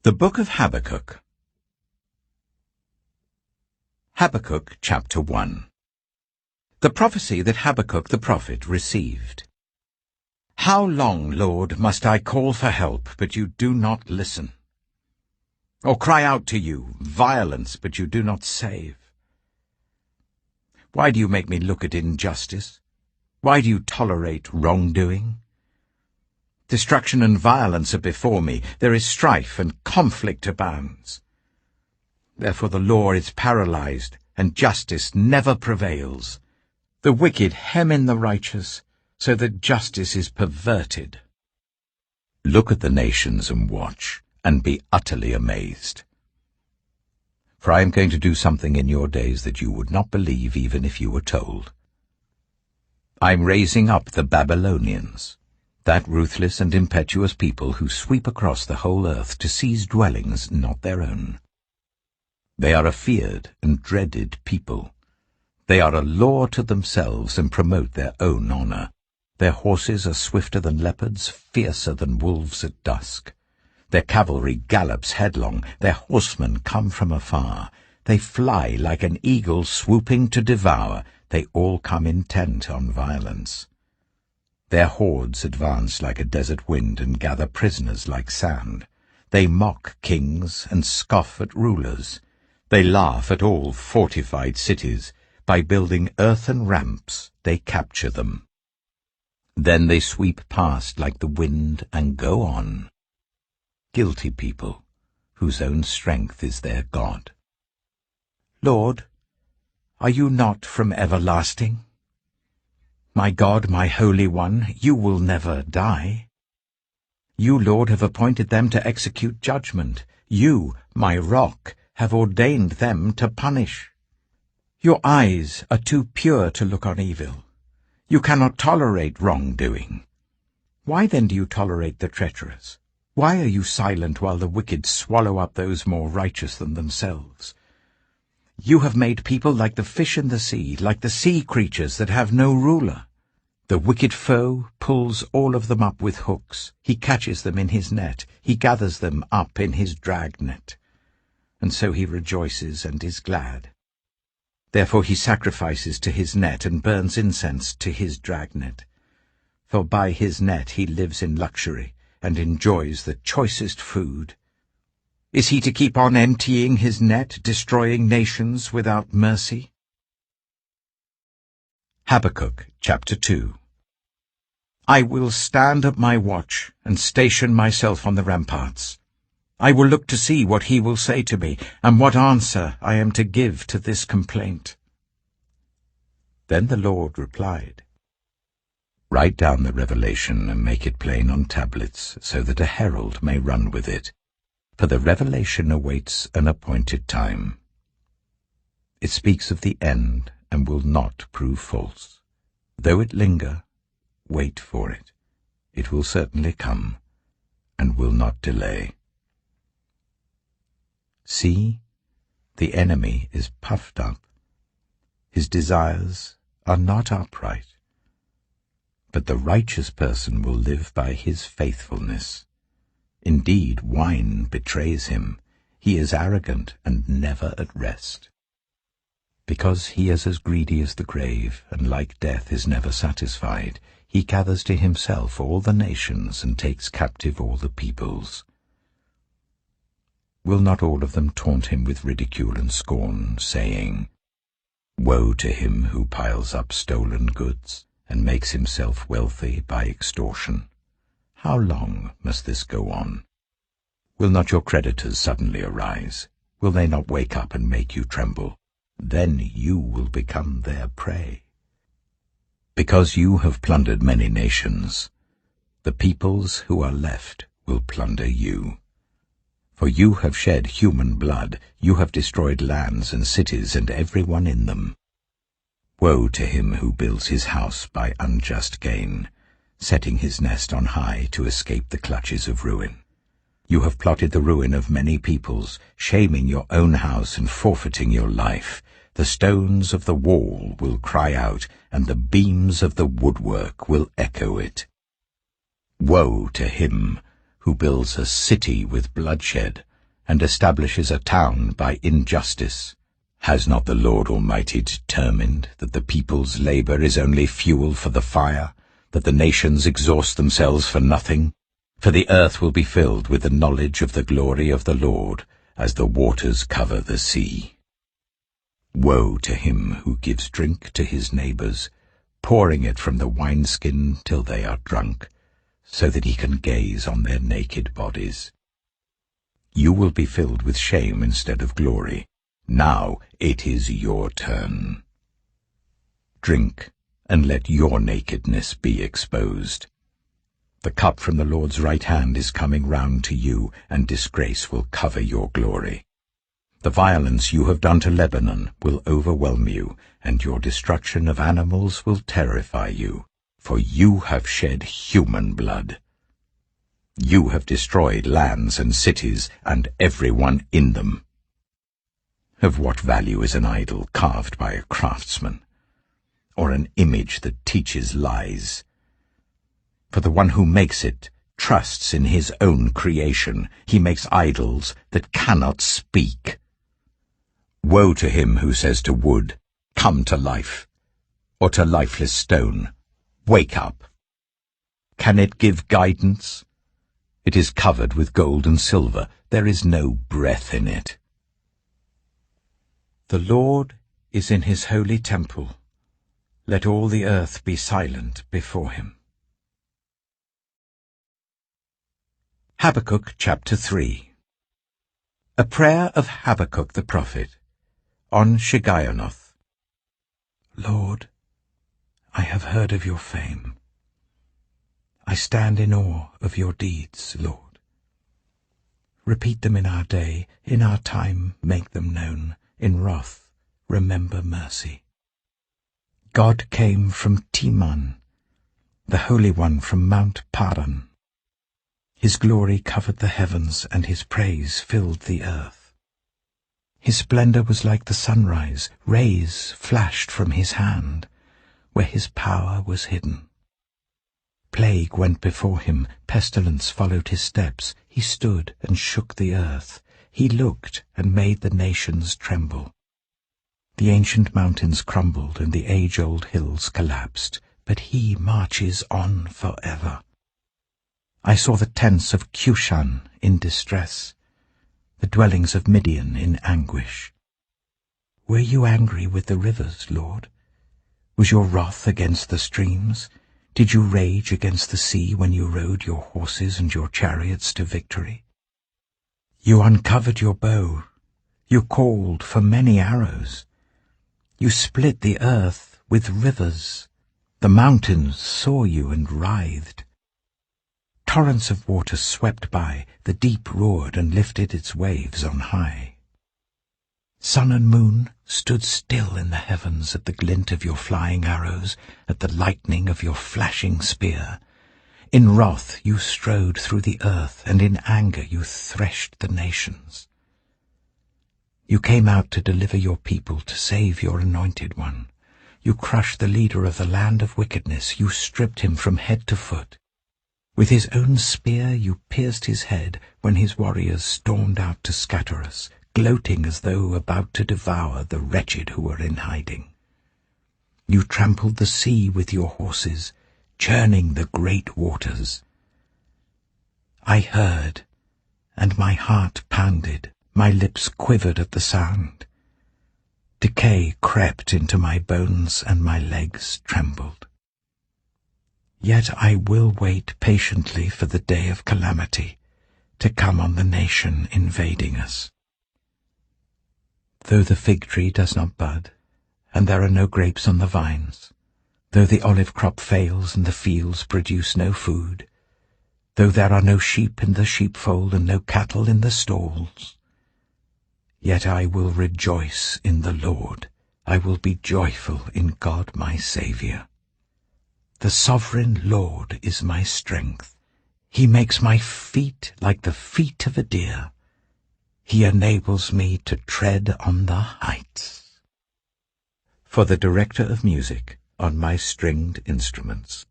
The Book of Habakkuk. Habakkuk chapter 1. The prophecy that Habakkuk the prophet received. How long, Lord, must I call for help, but you do not listen? Or cry out to you, violence, but you do not save? Why do you make me look at injustice? Why do you tolerate wrongdoing? Destruction and violence are before me. There is strife and conflict abounds. Therefore the law is paralyzed, and justice never prevails. The wicked hem in the righteous, so that justice is perverted. Look at the nations and watch, and be utterly amazed. For I am going to do something in your days that you would not believe even if you were told. I am raising up the Babylonians, that ruthless and impetuous people who sweep across the whole earth to seize dwellings not their own. They are a feared and dreaded people. They are a law to themselves and promote their own honor. Their horses are swifter than leopards, fiercer than wolves at dusk. Their cavalry gallops headlong, their horsemen come from afar. They fly like an eagle swooping to devour. They all come intent on violence. Their hordes advance like a desert wind and gather prisoners like sand. They mock kings and scoff at rulers. They laugh at all fortified cities. By building earthen ramps, they capture them. Then they sweep past like the wind and go on. Guilty people, whose own strength is their God. Lord, are you not from everlasting? My God, my Holy One, you will never die. You, Lord, have appointed them to execute judgment. You, my rock, have ordained them to punish. Your eyes are too pure to look on evil. You cannot tolerate wrongdoing. Why then do you tolerate the treacherous? Why are you silent while the wicked swallow up those more righteous than themselves? You have made people like the fish in the sea, like the sea creatures that have no ruler. The wicked foe pulls all of them up with hooks. He catches them in his net. He gathers them up in his dragnet. And so he rejoices and is glad. Therefore he sacrifices to his net and burns incense to his dragnet. For by his net he lives in luxury and enjoys the choicest food. Is he to keep on emptying his net, destroying nations without mercy? Habakkuk chapter 2. I will stand at my watch and station myself on the ramparts. I will look to see what he will say to me, and what answer I am to give to this complaint. Then the Lord replied, Write down the revelation and make it plain on tablets, so that a herald may run with it. For the revelation awaits an appointed time. It speaks of the end and will not prove false. Though it linger, wait for it. It will certainly come, and will not delay. See, the enemy is puffed up. His desires are not upright. But the righteous person will live by his faithfulness. Indeed, wine betrays him. He is arrogant and never at rest. Because he is as greedy as the grave, and like death is never satisfied, he gathers to himself all the nations and takes captive all the peoples. Will not all of them taunt him with ridicule and scorn, saying, Woe to him who piles up stolen goods and makes himself wealthy by extortion? How long must this go on? Will not your creditors suddenly arise? Will they not wake up and make you tremble? Then you will become their prey. Because you have plundered many nations, the peoples who are left will plunder you. For you have shed human blood, you have destroyed lands and cities and everyone in them. Woe to him who builds his house by unjust gain, setting his nest on high to escape the clutches of ruin. You have plotted the ruin of many peoples, shaming your own house and forfeiting your life. The stones of the wall will cry out, and the beams of the woodwork will echo it. Woe to him who builds a city with bloodshed, and establishes a town by injustice. Has not the Lord Almighty determined that the people's labor is only fuel for the fire, that the nations exhaust themselves for nothing? For the earth will be filled with the knowledge of the glory of the Lord, as the waters cover the sea. Woe to him who gives drink to his neighbors, pouring it from the wineskin till they are drunk, so that he can gaze on their naked bodies. You will be filled with shame instead of glory. Now it is your turn. Drink, and let your nakedness be exposed. The cup from the Lord's right hand is coming round to you, and disgrace will cover your glory. The violence you have done to Lebanon will overwhelm you, and your destruction of animals will terrify you, for you have shed human blood. You have destroyed lands and cities, and everyone in them. Of what value is an idol carved by a craftsman, or an image that teaches lies? For the one who makes it trusts in his own creation. He makes idols that cannot speak. Woe to him who says to wood, "Come to life," or to lifeless stone, "Wake up." Can it give guidance? It is covered with gold and silver. There is no breath in it. The Lord is in his holy temple. Let all the earth be silent before him. Habakkuk chapter 3. A prayer of Habakkuk the prophet, on Shigionoth. Lord, I have heard of your fame. I stand in awe of your deeds, Lord. Repeat them in our day, in our time make them known, in wrath remember mercy. God came from Teman, the Holy One from Mount Paran. His glory covered the heavens, and his praise filled the earth. His splendor was like the sunrise, rays flashed from his hand, where his power was hidden. Plague went before him, pestilence followed his steps. He stood and shook the earth. He looked and made the nations tremble. The ancient mountains crumbled and the age-old hills collapsed, but he marches on forever. I saw the tents of Cushan in distress, the dwellings of Midian in anguish. Were you angry with the rivers, Lord? Was your wrath against the streams? Did you rage against the sea when you rode your horses and your chariots to victory? You uncovered your bow. You called for many arrows. You split the earth with rivers. The mountains saw you and writhed. Torrents of water swept by, the deep roared and lifted its waves on high. Sun and moon stood still in the heavens at the glint of your flying arrows, at the lightning of your flashing spear. In wrath you strode through the earth, and in anger you threshed the nations. You came out to deliver your people, to save your anointed one. You crushed the leader of the land of wickedness. You stripped him from head to foot. With his own spear you pierced his head when his warriors stormed out to scatter us, gloating as though about to devour the wretched who were in hiding. You trampled the sea with your horses, churning the great waters. I heard, and my heart pounded, my lips quivered at the sound. Decay crept into my bones and my legs trembled. Yet I will wait patiently for the day of calamity to come on the nation invading us. Though the fig tree does not bud, and there are no grapes on the vines, though the olive crop fails and the fields produce no food, though there are no sheep in the sheepfold and no cattle in the stalls, yet I will rejoice in the Lord. I will be joyful in God my Saviour. The sovereign Lord is my strength. He makes my feet like the feet of a deer. He enables me to tread on the heights. For the director of music on my stringed instruments.